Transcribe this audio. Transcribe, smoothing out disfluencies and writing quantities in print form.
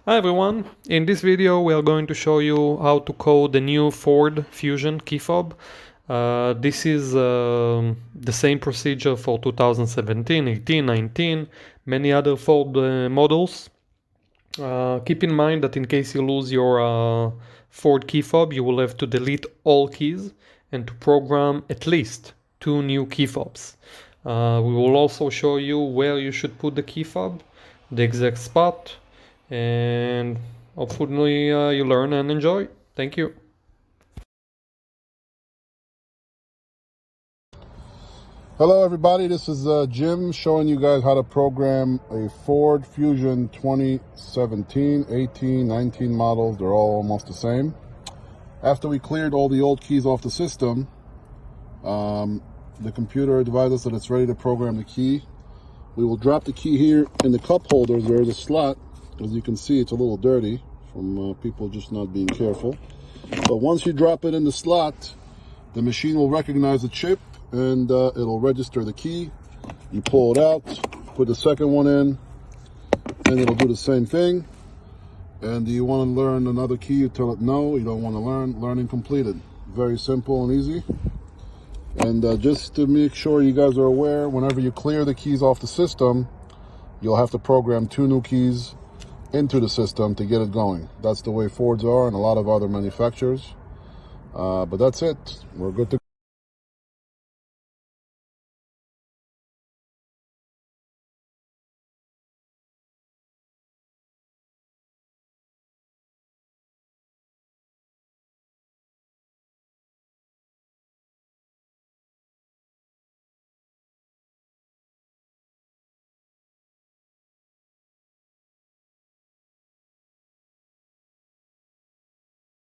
Hi everyone, in this video we are going to show you how to code the new Ford Fusion key fob. This is the same procedure for 2017, 18, 19, many other Ford models. Keep in mind that in case you lose your Ford key fob, you will have to delete all keys and to program at least 2 new key fobs. We will also show you where you should put the key fob, the exact spot, and hopefully you learn and enjoy. Thank you. Hello everybody, this is Jim showing you guys how to program a Ford Fusion 2017, 18, 19 models. They're all almost the same. After we cleared all the old keys off the system, the computer advised us that it's ready to program the key. We will drop the key here in the cup holder. There is a slot. As you can see, it's a little dirty from people just not being careful. But once you drop it in the slot, the machine will recognize the chip and it'll register the key. You pull it out, put the second one in, and it'll do the same thing. And do you want to learn another key? You tell it no, you don't want to learn. Learning completed. Very simple and easy. And just to make sure you guys are aware, whenever you clear the keys off the system, you'll have to program 2 new keys into the system to get it going. That's the way Fords are and a lot of other manufacturers. But that's it. We're good to go.